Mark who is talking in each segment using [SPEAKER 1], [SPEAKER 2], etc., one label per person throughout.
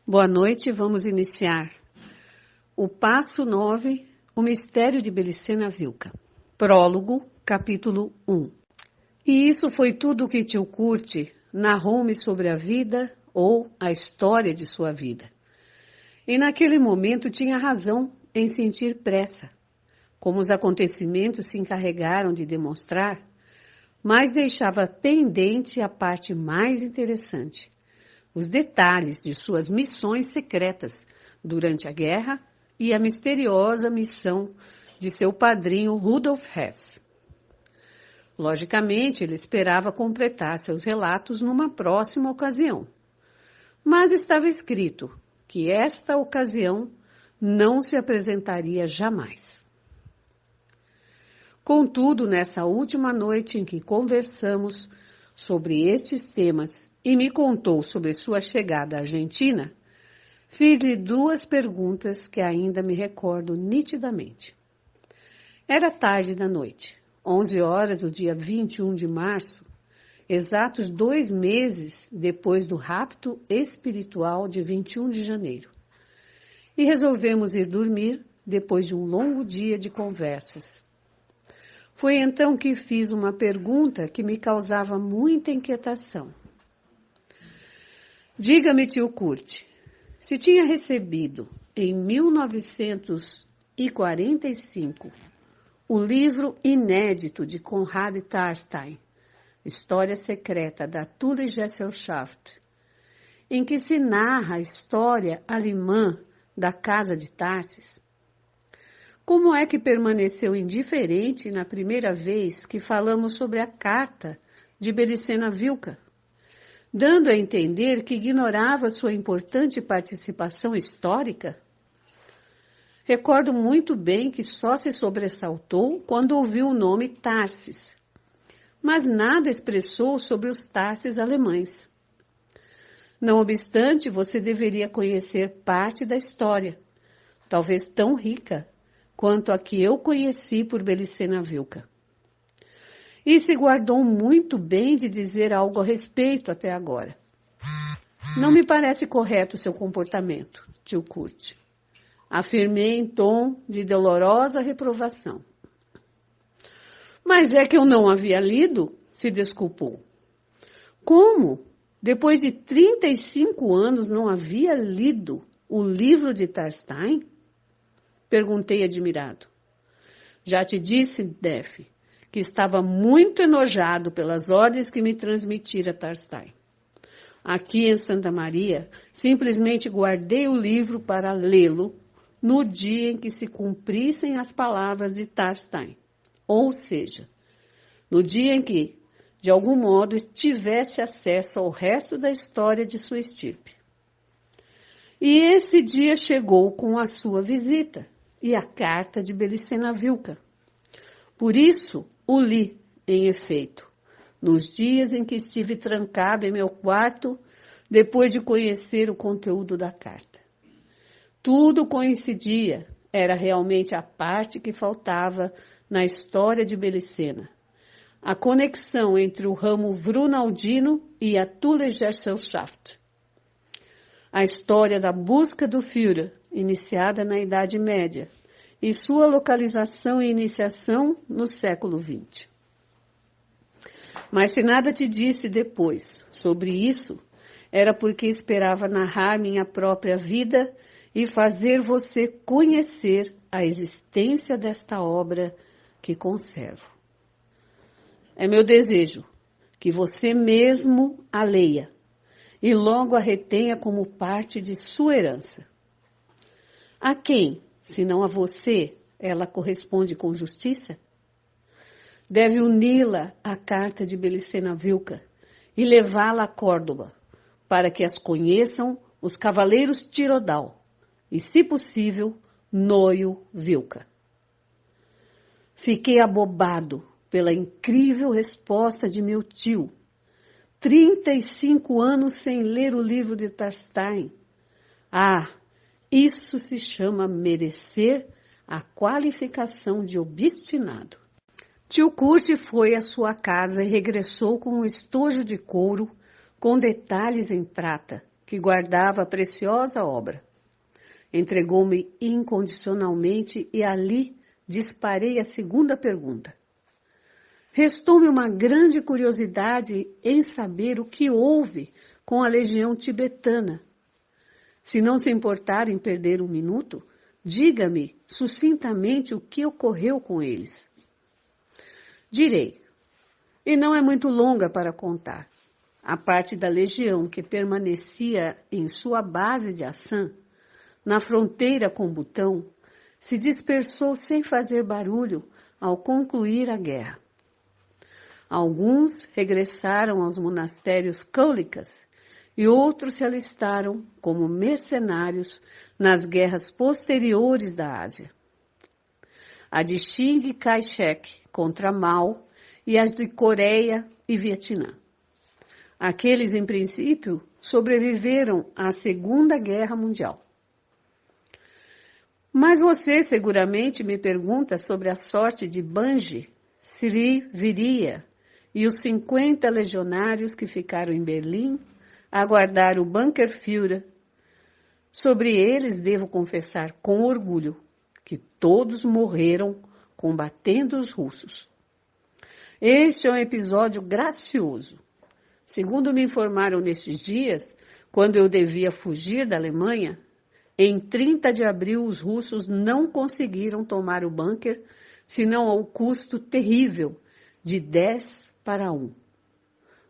[SPEAKER 1] Boa noite, vamos iniciar. O passo 9, o mistério de Belicena Vilca. Prólogo, capítulo 1. E isso foi tudo o que tio Kurt narrou-me sobre a vida ou a história de sua vida. E naquele momento tinha razão em sentir pressa, como os acontecimentos se encarregaram de demonstrar, mas deixava pendente a parte mais interessante, os detalhes de suas missões secretas durante a guerra e a misteriosa missão de seu padrinho Rudolf Hess. Logicamente, ele esperava completar seus relatos numa próxima ocasião, mas estava escrito que esta ocasião não se apresentaria jamais. Contudo, nessa última noite em que conversamos sobre estes temas e me contou sobre sua chegada à Argentina, fiz-lhe duas perguntas que ainda me recordo nitidamente. Era tarde da noite, 11 horas do dia 21 de março, exatos 2 meses depois do rapto espiritual de 21 de janeiro. E resolvemos ir dormir depois de um longo dia de conversas. Foi então que fiz uma pergunta que me causava muita inquietação. Diga-me, tio Kurt, se tinha recebido em 1945 o livro inédito de Konrad Tarstein, História Secreta da Tullgesellschaft, em que se narra a história alemã da Casa de Tarsis. Como é que permaneceu indiferente na primeira vez que falamos sobre a carta de Belicena Vilca, dando a entender que ignorava sua importante participação histórica? Recordo muito bem que só se sobressaltou quando ouviu o nome Tarsis, mas nada expressou sobre os Tarsis alemães. Não obstante, você deveria conhecer parte da história, talvez tão rica quanto a que eu conheci por Belicena Vilca. E se guardou muito bem de dizer algo a respeito até agora. Não me parece correto o seu comportamento, tio Kurt. Afirmei em tom de dolorosa reprovação. Mas é que eu não havia lido, se desculpou. Como? Depois de 35 anos não havia lido o livro de Tarstein? Perguntei admirado. Já te disse, Def, que estava muito enojado pelas ordens que me transmitira Tarstein. Aqui em Santa Maria, simplesmente guardei o livro para lê-lo no dia em que se cumprissem as palavras de Tarstein. Ou seja, no dia em que, de algum modo, tivesse acesso ao resto da história de sua estirpe. E esse dia chegou com a sua visita e a carta de Belicena Vilca. Por isso, o li, em efeito, nos dias em que estive trancado em meu quarto, depois de conhecer o conteúdo da carta. Tudo coincidia, era realmente a parte que faltava na história de Belicena. A conexão entre o ramo Vrunaldino e a Tullgesellschaft. A história da busca do Führer, iniciada na Idade Média, e sua localização e iniciação no século XX. Mas se nada te disse depois sobre isso, era porque esperava narrar minha própria vida e fazer você conhecer a existência desta obra que conservo. É meu desejo que você mesmo a leia e logo a retenha como parte de sua herança. A quem, se não a você, ela corresponde com justiça? Deve uni-la à carta de Belicena Vilca e levá-la a Córdoba, para que as conheçam os cavaleiros Tirodal e, se possível, Noio Vilca. Fiquei abobado pela incrível resposta de meu tio. 35 anos sem ler o livro de Tarstein. Ah, isso se chama merecer a qualificação de obstinado. Tio Kurt foi à sua casa e regressou com um estojo de couro com detalhes em prata que guardava a preciosa obra. Entregou-me incondicionalmente e ali disparei a segunda pergunta. Restou-me uma grande curiosidade em saber o que houve com a legião tibetana. Se não se importar em perder um minuto, diga-me sucintamente o que ocorreu com eles. Direi, e não é muito longa para contar. A parte da legião que permanecia em sua base de Assam, na fronteira com Butão, se dispersou sem fazer barulho ao concluir a guerra. Alguns regressaram aos monastérios caulicas e outros se alistaram como mercenários nas guerras posteriores da Ásia. A de Chiang Kai-shek contra Mao e as de Coreia e Vietnã. Aqueles, em princípio, sobreviveram à Segunda Guerra Mundial. Mas você seguramente me pergunta sobre a sorte de Banji, Sri Viria e os 50 legionários que ficaram em Berlim a aguardar o Bunkerführer. Sobre eles devo confessar com orgulho que todos morreram combatendo os russos. Este é um episódio gracioso. Segundo me informaram nestes dias, quando eu devia fugir da Alemanha, em 30 de abril os russos não conseguiram tomar o bunker, senão ao custo terrível de 10-1.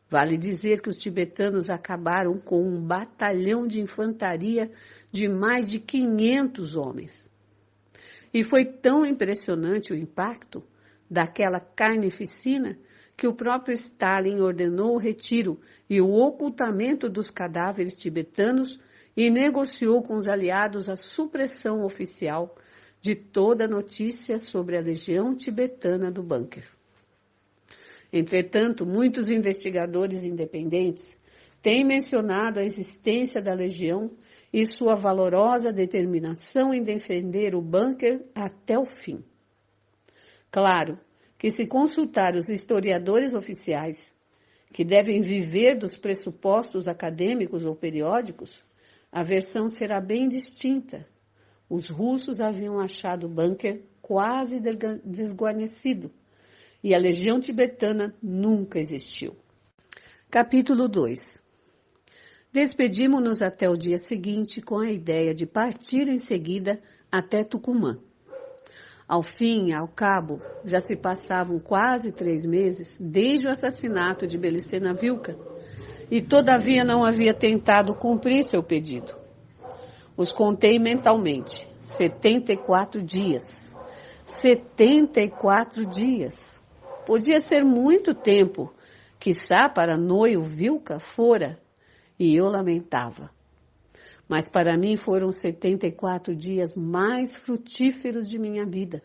[SPEAKER 1] Vale dizer que os tibetanos acabaram com um batalhão de infantaria de mais de 500 homens. E foi tão impressionante o impacto daquela carnificina que o próprio Stalin ordenou o retiro e o ocultamento dos cadáveres tibetanos e negociou com os aliados a supressão oficial de toda notícia sobre a legião tibetana do bunker. Entretanto, muitos investigadores independentes têm mencionado a existência da legião e sua valorosa determinação em defender o bunker até o fim. Claro que se consultar os historiadores oficiais, que devem viver dos pressupostos acadêmicos ou periódicos, a versão será bem distinta. Os russos haviam achado o bunker quase desguarnecido e a legião tibetana nunca existiu. Capítulo 2. Despedimos-nos até o dia seguinte com a ideia de partir em seguida até Tucumã. Ao fim e ao cabo, já se passavam quase 3 meses desde o assassinato de Belicena Vilca, e todavia não havia tentado cumprir seu pedido. Os contei mentalmente. 74 dias. 74 dias. Podia ser muito tempo, quiçá para Noio Vilca fora, e eu lamentava. Mas para mim foram 74 dias mais frutíferos de minha vida.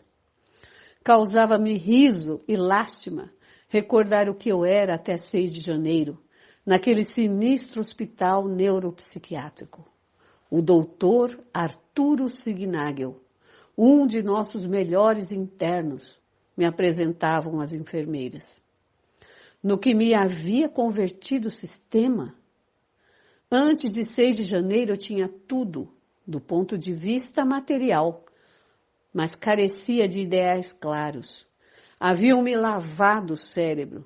[SPEAKER 1] Causava-me riso e lástima recordar o que eu era até 6 de janeiro, naquele sinistro hospital neuropsiquiátrico. O doutor Arturo Signagel, um de nossos melhores internos, me apresentavam as enfermeiras. No que me havia convertido o sistema, antes de 6 de janeiro eu tinha tudo, do ponto de vista material, mas carecia de ideais claros. Haviam-me lavado o cérebro.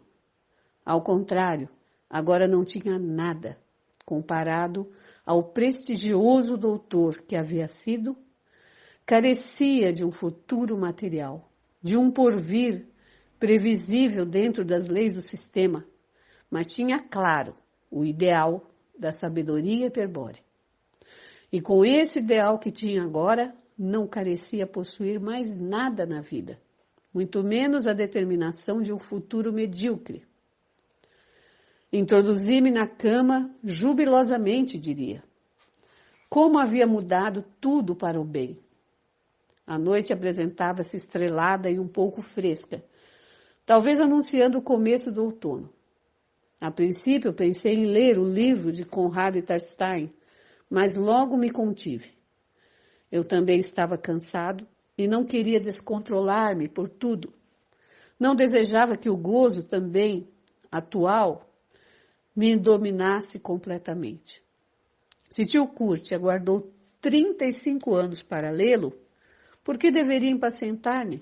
[SPEAKER 1] Ao contrário, agora não tinha nada, comparado ao prestigioso doutor que havia sido. Carecia de um futuro material, de um porvir previsível dentro das leis do sistema, mas tinha claro o ideal da sabedoria hiperbórea. E com esse ideal que tinha agora, não carecia possuir mais nada na vida, muito menos a determinação de um futuro medíocre. Introduzi-me na cama jubilosamente, diria. Como havia mudado tudo para o bem. A noite apresentava-se estrelada e um pouco fresca, talvez anunciando o começo do outono. A princípio pensei em ler o livro de Conrad Tarstein, mas logo me contive. Eu também estava cansado e não queria descontrolar-me por tudo. Não desejava que o gozo também, atual, me dominasse completamente. Se tio Kurt aguardou 35 anos para lê-lo, por que deveria impacientar-me?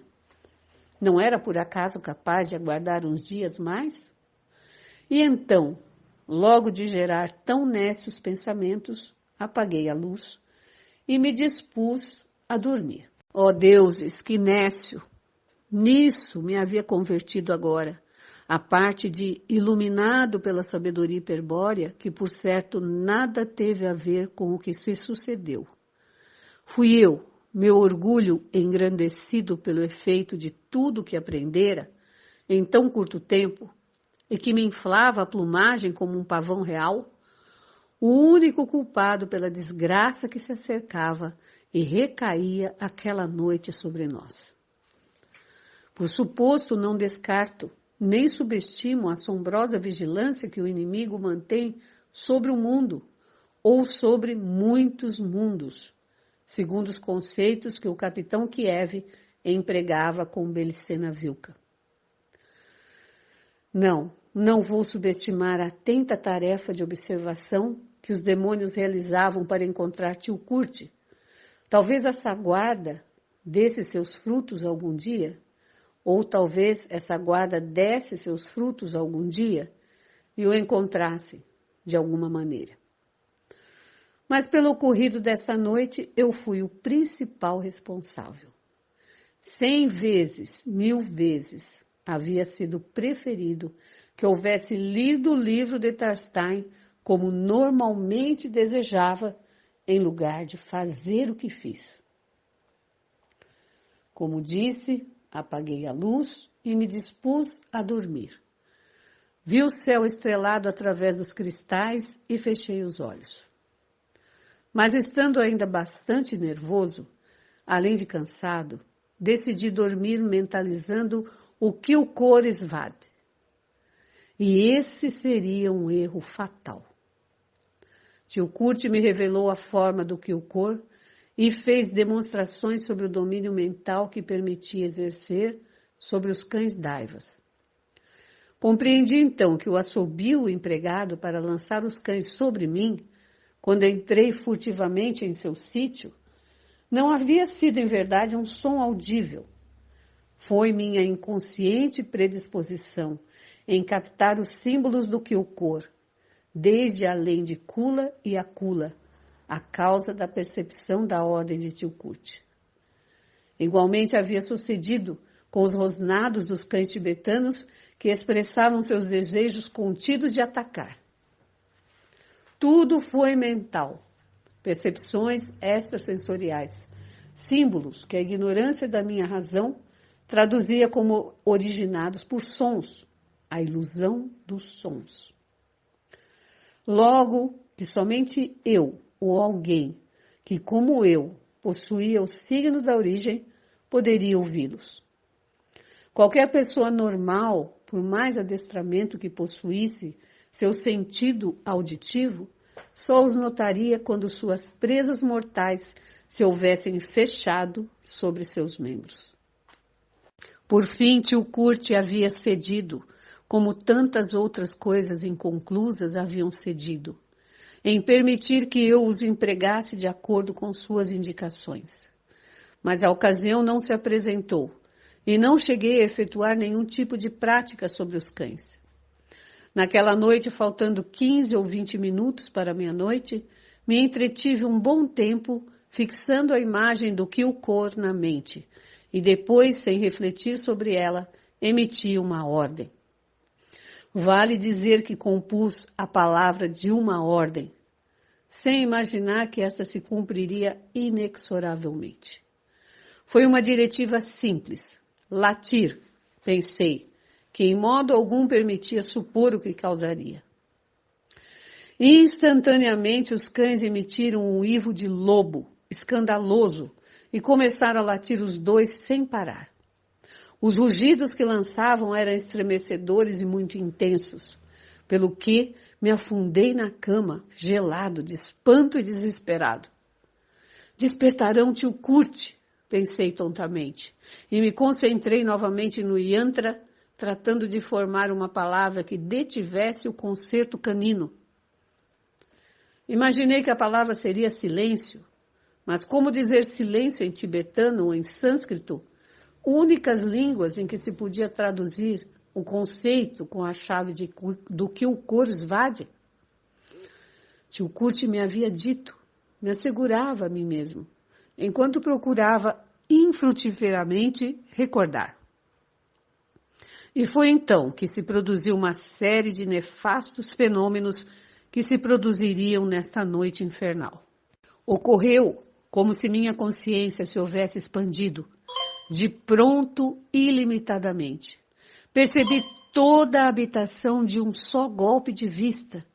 [SPEAKER 1] Não era por acaso capaz de aguardar uns dias mais? E então, logo de gerar tão nécios pensamentos, apaguei a luz e me dispus a dormir. Ó deuses, que nécio! Nisso me havia convertido agora, a parte de iluminado pela sabedoria hiperbórea, que por certo nada teve a ver com o que se sucedeu. Fui eu, meu orgulho engrandecido pelo efeito de tudo que aprendera em tão curto tempo, e que me inflava a plumagem como um pavão real, o único culpado pela desgraça que se acercava e recaía aquela noite sobre nós. Por suposto, não descarto, nem subestimo a assombrosa vigilância que o inimigo mantém sobre o mundo, ou sobre muitos mundos, segundo os conceitos que o capitão Kiev empregava com Belicena Vilka. Não vou subestimar a atenta tarefa de observação que os demônios realizavam para encontrar tio Kurt. Talvez essa guarda desse seus frutos algum dia, ou talvez essa guarda desse seus frutos algum dia e o encontrasse de alguma maneira. Mas pelo ocorrido desta noite, eu fui o principal responsável. 100 vezes, 1000 vezes, havia sido preferido que houvesse lido o livro de Tarstein como normalmente desejava, em lugar de fazer o que fiz. Como disse, apaguei a luz e me dispus a dormir. Vi o céu estrelado através dos cristais e fechei os olhos. Mas estando ainda bastante nervoso, além de cansado, decidi dormir mentalizando o Kilkor Svad. E esse seria um erro fatal. Tio Kurt me revelou a forma do Kilkor e fez demonstrações sobre o domínio mental que permitia exercer sobre os cães daivas. Compreendi então que o assobio empregado para lançar os cães sobre mim, quando entrei furtivamente em seu sítio, não havia sido em verdade um som audível. Foi minha inconsciente predisposição em captar os símbolos do Kilkor, desde além de Kula e Akula, a causa da percepção da ordem de tio Kurt. Igualmente havia sucedido com os rosnados dos cães tibetanos que expressavam seus desejos contidos de atacar. Tudo foi mental, percepções extrasensoriais, símbolos que a ignorância da minha razão traduzia como originados por sons, a ilusão dos sons. Logo que somente eu, ou alguém que, como eu, possuía o signo da origem, poderia ouvi-los. Qualquer pessoa normal, por mais adestramento que possuísse seu sentido auditivo, só os notaria quando suas presas mortais se houvessem fechado sobre seus membros. Por fim, tio Kurt havia cedido, como tantas outras coisas inconclusas haviam cedido, em permitir que eu os empregasse de acordo com suas indicações. Mas a ocasião não se apresentou, e não cheguei a efetuar nenhum tipo de prática sobre os cães. Naquela noite, faltando 15 ou 20 minutos para a meia-noite, me entretive um bom tempo fixando a imagem do Kilkor na mente, e depois, sem refletir sobre ela, emiti uma ordem. Vale dizer que compus a palavra de uma ordem, sem imaginar que esta se cumpriria inexoravelmente. Foi uma diretiva simples. Latir, pensei, que em modo algum permitia supor o que causaria. Instantaneamente os cães emitiram um uivo de lobo, escandaloso, e começaram a latir os dois sem parar. Os rugidos que lançavam eram estremecedores e muito intensos, pelo que me afundei na cama, gelado, de espanto e desesperado. Despertarão tio Kurt, pensei tontamente, e me concentrei novamente no yantra, tratando de formar uma palavra que detivesse o concerto canino. Imaginei que a palavra seria silêncio, mas como dizer silêncio em tibetano ou em sânscrito, únicas línguas em que se podia traduzir o conceito com a chave do que o Kurzwade? Tio Kurt me havia dito, me assegurava a mim mesmo, enquanto procurava infrutiferamente recordar. E foi então que se produziu uma série de nefastos fenômenos que se produziriam nesta noite infernal. Ocorreu como se minha consciência se houvesse expandido, de pronto ilimitadamente. Percebi toda a habitação de um só golpe de vista,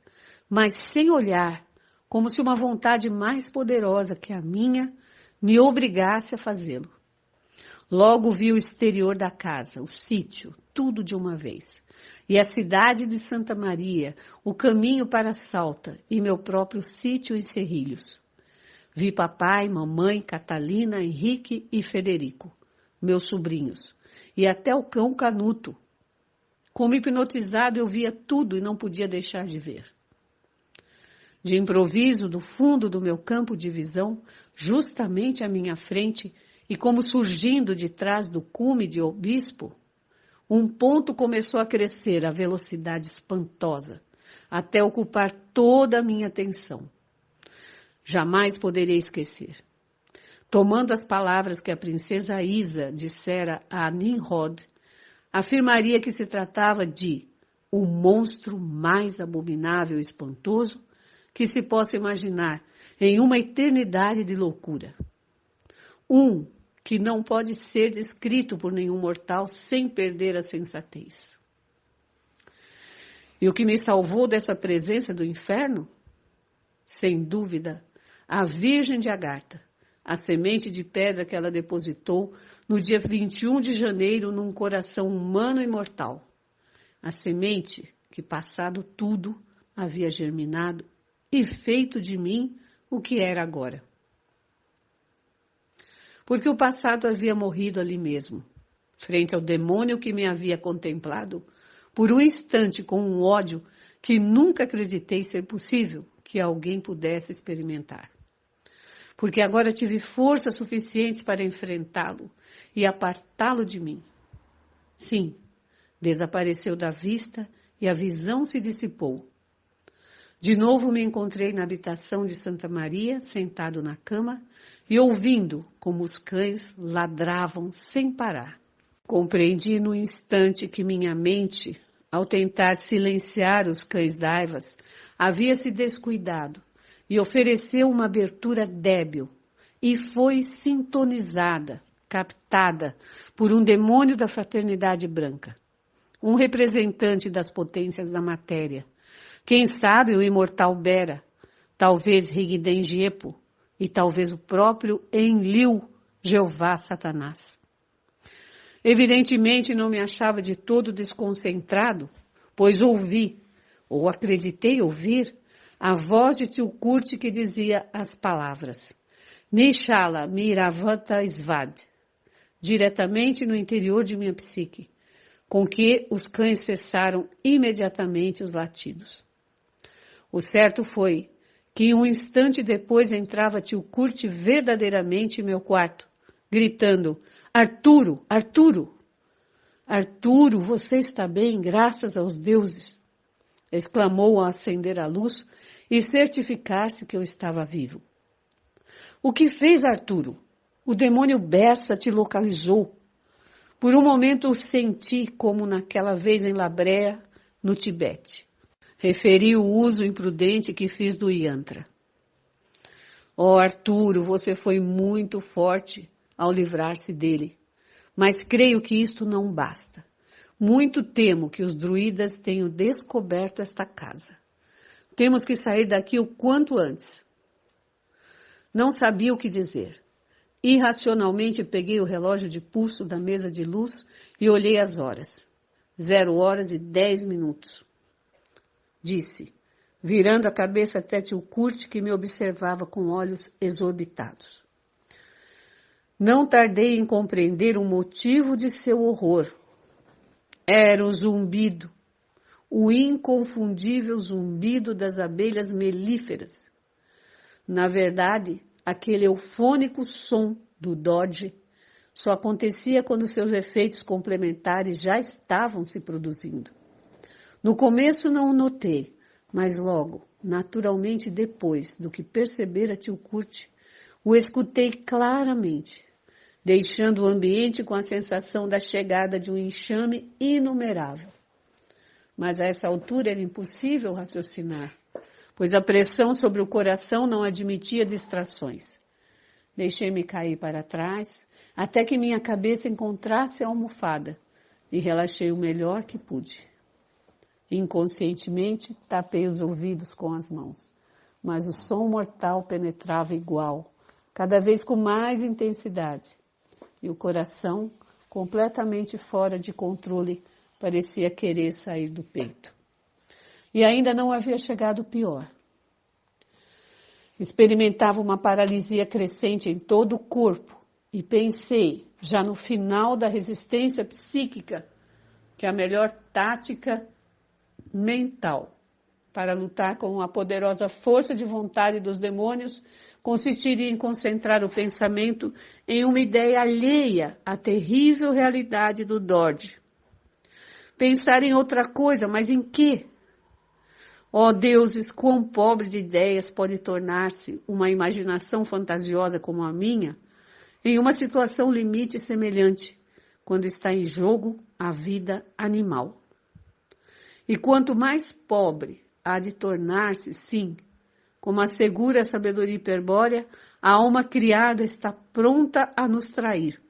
[SPEAKER 1] mas sem olhar, como se uma vontade mais poderosa que a minha me obrigasse a fazê-lo. Logo vi o exterior da casa, o sítio, tudo de uma vez. E a cidade de Santa Maria, o caminho para Salta e meu próprio sítio em Cerrilhos. Vi papai, mamãe, Catalina, Henrique e Federico, meus sobrinhos, e até o cão Canuto. Como hipnotizado, eu via tudo e não podia deixar de ver. De improviso, do fundo do meu campo de visão, justamente à minha frente, e como surgindo de trás do cume de obispo, um ponto começou a crescer a velocidade espantosa, até ocupar toda a minha atenção. Jamais poderei esquecer. Tomando as palavras que a princesa Isa dissera a Nimrod, afirmaria que se tratava de o monstro mais abominável e espantoso que se possa imaginar em uma eternidade de loucura. Um que não pode ser descrito por nenhum mortal sem perder a sensatez. E o que me salvou dessa presença do inferno? Sem dúvida, a Virgem de Agartha, a semente de pedra que ela depositou no dia 21 de janeiro num coração humano e mortal. A semente que, passado tudo, havia germinado e feito de mim o que era agora. Porque o passado havia morrido ali mesmo, frente ao demônio que me havia contemplado, por um instante com um ódio que nunca acreditei ser possível que alguém pudesse experimentar. Porque agora tive forças suficientes para enfrentá-lo e apartá-lo de mim. Sim, desapareceu da vista e a visão se dissipou. De novo me encontrei na habitação de Santa Maria, sentado na cama e ouvindo como os cães ladravam sem parar. Compreendi no instante que minha mente, ao tentar silenciar os cães daivas, havia se descuidado e ofereceu uma abertura débil e foi sintonizada, captada por um demônio da fraternidade branca, um representante das potências da matéria. Quem sabe o imortal Bera, talvez Rigden Jepo e talvez o próprio Enlil, Jeová Satanás. Evidentemente não me achava de todo desconcentrado, pois ouvi, ou acreditei ouvir, a voz de Tio Kurt que dizia as palavras Nishala Miravata Svad, diretamente no interior de minha psique, com que os cães cessaram imediatamente os latidos. O certo foi que um instante depois entrava Tio Kurt verdadeiramente em meu quarto, gritando, Arturo, Arturo! Arturo, você está bem, graças aos deuses! Exclamou ao acender a luz e certificar-se que eu estava vivo. O que fez, Arturo? O demônio Bersa te localizou. Por um momento senti como naquela vez em Labrea, no Tibete. Referi o uso imprudente que fiz do yantra. Oh, Arturo, você foi muito forte ao livrar-se dele, mas creio que isto não basta. Muito temo que os druidas tenham descoberto esta casa. Temos que sair daqui o quanto antes. Não sabia o que dizer. Irracionalmente peguei o relógio de pulso da mesa de luz e olhei as horas. 0h10. Disse, virando a cabeça até Tio Kurt, que me observava com olhos exorbitados. Não tardei em compreender o motivo de seu horror. Era o zumbido, o inconfundível zumbido das abelhas melíferas, Na verdade, aquele eufônico som do Dodge só acontecia quando seus efeitos complementares já estavam se produzindo. No começo não o notei, mas logo, naturalmente depois do que percebera tio Kurt, o escutei claramente, deixando o ambiente com a sensação da chegada de um enxame inumerável. Mas a essa altura era impossível raciocinar, pois a pressão sobre o coração não admitia distrações. Deixei-me cair para trás, até que minha cabeça encontrasse a almofada, e relaxei o melhor que pude. Inconscientemente, tapei os ouvidos com as mãos, mas o som mortal penetrava igual, cada vez com mais intensidade, e o coração, completamente fora de controle, parecia querer sair do peito. E ainda não havia chegado o pior. Experimentava uma paralisia crescente em todo o corpo e pensei, já no final da resistência psíquica, que a melhor tática mental para lutar com a poderosa força de vontade dos demônios consistiria em concentrar o pensamento em uma ideia alheia à terrível realidade do Dodge. Pensar em outra coisa, mas em quê? Ó deuses, quão pobre de ideias pode tornar-se uma imaginação fantasiosa como a minha em uma situação limite semelhante, quando está em jogo a vida animal. E quanto mais pobre há de tornar-se, sim, como assegura a sabedoria hiperbórea, a alma criada está pronta a nos trair,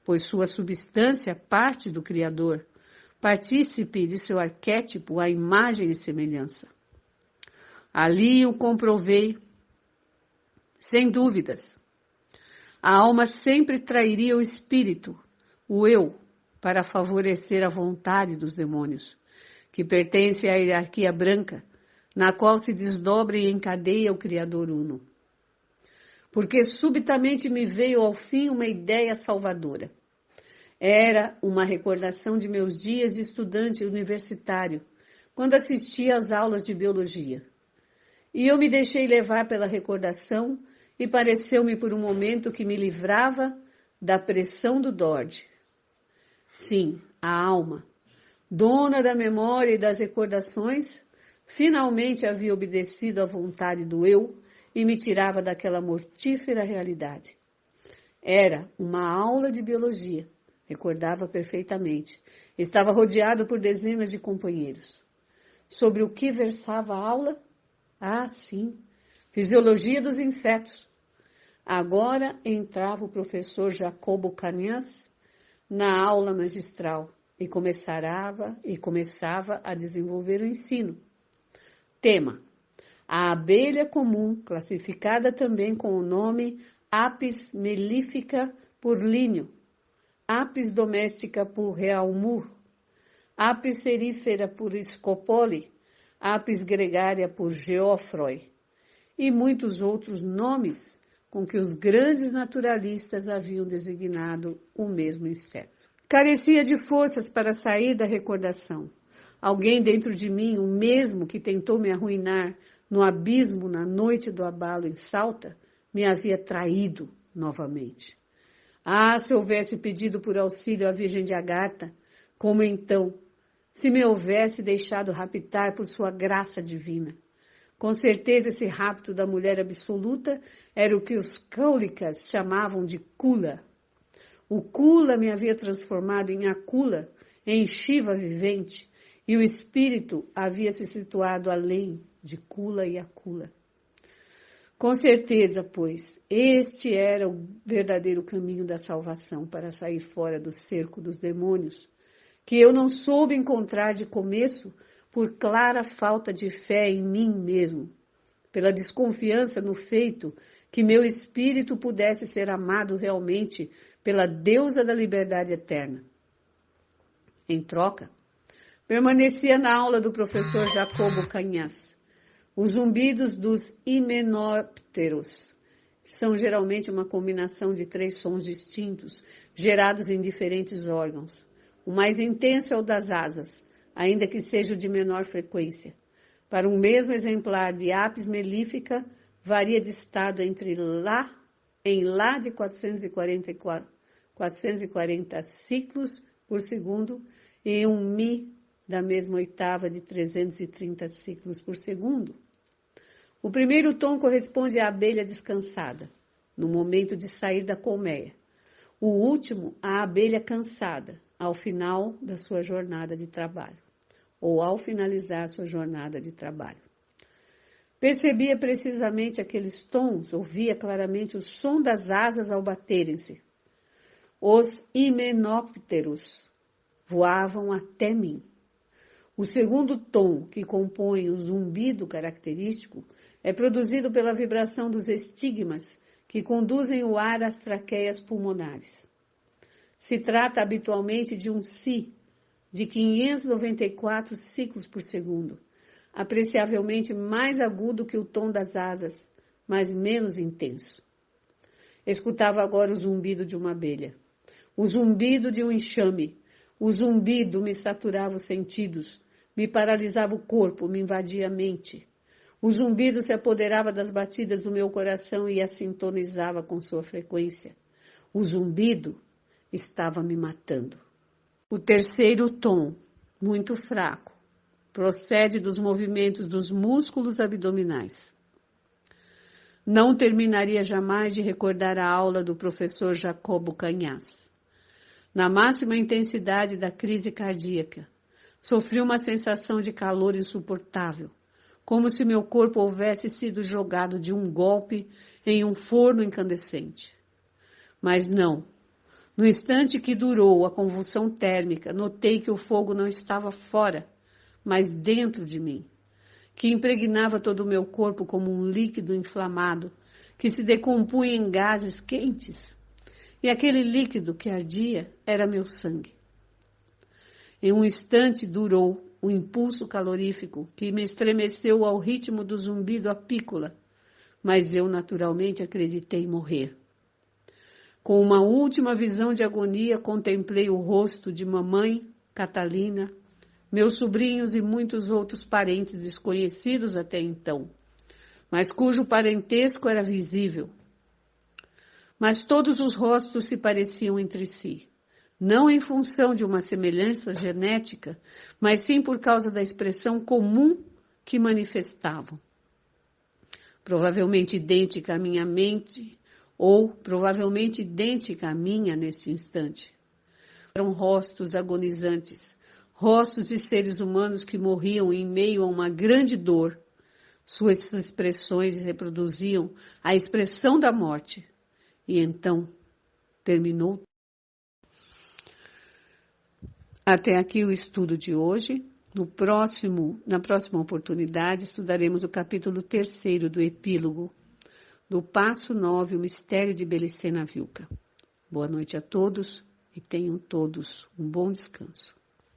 [SPEAKER 1] pois sua substância parte do Criador, partícipe de seu arquétipo à imagem e semelhança. Ali o comprovei, sem dúvidas. A alma sempre trairia o espírito, o eu, para favorecer a vontade dos demônios, que pertence à hierarquia branca, na qual se desdobra e encadeia o Criador Uno. Porque subitamente me veio ao fim uma ideia salvadora. Era uma recordação de meus dias de estudante universitário, quando assistia às aulas de biologia. E eu me deixei levar pela recordação e pareceu-me por um momento que me livrava da pressão do Dodge. Sim, a alma, dona da memória e das recordações, finalmente havia obedecido à vontade do eu e me tirava daquela mortífera realidade. Era uma aula de biologia, recordava perfeitamente. Estava rodeado por dezenas de companheiros. Sobre o que versava a aula? Ah, sim, fisiologia dos insetos. Agora entrava o professor Jacobo Canhas na aula magistral e começava a desenvolver o ensino. Tema: a abelha comum, classificada também com o nome Apis mellifera por Linneo, Apis domestica por Reaumur, Apis cerifera por Scopoli, Apis gregária por Geoffroy e muitos outros nomes com que os grandes naturalistas haviam designado o mesmo inseto. Carecia de forças para sair da recordação. Alguém dentro de mim, o mesmo que tentou me arruinar no abismo na noite do abalo em Salta, me havia traído novamente. Ah, se houvesse pedido por auxílio à Virgem de Agartha, como então, se me houvesse deixado raptar por sua graça divina. Com certeza esse rapto da mulher absoluta era o que os cáulicas chamavam de Kula. O Kula me havia transformado em Akula, em Shiva vivente, e o espírito havia se situado além de Kula e Akula. Com certeza, pois, este era o verdadeiro caminho da salvação para sair fora do cerco dos demônios, que eu não soube encontrar de começo por clara falta de fé em mim mesmo, pela desconfiança no feito que meu espírito pudesse ser amado realmente pela deusa da liberdade eterna. Em troca, permanecia na aula do professor Jacobo Canhas. Os zumbidos dos himenópteros são geralmente uma combinação de 3 sons distintos, gerados em diferentes órgãos. O mais intenso é o das asas, ainda que seja de menor frequência. Para um mesmo exemplar de Apis mellifera, varia de estado entre Lá de 440 ciclos por segundo e um Mi da mesma oitava de 330 ciclos por segundo. O primeiro tom corresponde à abelha descansada, no momento de sair da colmeia. O último, à abelha cansada, ao final da sua jornada de trabalho, ou ao finalizar sua jornada de trabalho. Percebia precisamente aqueles tons, ouvia claramente o som das asas ao baterem-se. Os himenópteros voavam até mim. O segundo tom, que compõe o zumbido característico, é produzido pela vibração dos estigmas que conduzem o ar às traqueias pulmonares. Se trata habitualmente de um Si de 594 ciclos por segundo, apreciavelmente mais agudo que o tom das asas, mas menos intenso. Escutava agora o zumbido de uma abelha, o zumbido de um enxame. O zumbido me saturava os sentidos, me paralisava o corpo, me invadia a mente. O zumbido se apoderava das batidas do meu coração e a sintonizava com sua frequência. O zumbido estava me matando. O terceiro tom, muito fraco, procede dos movimentos dos músculos abdominais. Não terminaria jamais de recordar a aula do professor Jacobo Canhas. Na máxima intensidade da crise cardíaca, sofri uma sensação de calor insuportável, como se meu corpo houvesse sido jogado de um golpe em um forno incandescente. Mas não. No instante que durou a convulsão térmica, notei que o fogo não estava fora, mas dentro de mim, que impregnava todo o meu corpo como um líquido inflamado, que se decompunha em gases quentes. E aquele líquido que ardia era meu sangue. Em um instante durou o impulso calorífico que me estremeceu ao ritmo do zumbido apícola, mas eu naturalmente acreditei morrer. Com uma última visão de agonia, contemplei o rosto de mamãe, Catalina, meus sobrinhos e muitos outros parentes desconhecidos até então, mas cujo parentesco era visível. Mas todos os rostos se pareciam entre si, não em função de uma semelhança genética, mas sim por causa da expressão comum que manifestavam. Provavelmente idêntica à minha mente, ou provavelmente idêntica à minha neste instante. Eram rostos agonizantes, rostos de seres humanos que morriam em meio a uma grande dor. Suas expressões reproduziam a expressão da morte. E então terminou. Até aqui o estudo de hoje. Na próxima oportunidade, estudaremos o capítulo 3º do epílogo, do passo 9, o mistério de Belicena Vilca. Boa noite a todos e tenham todos um bom descanso.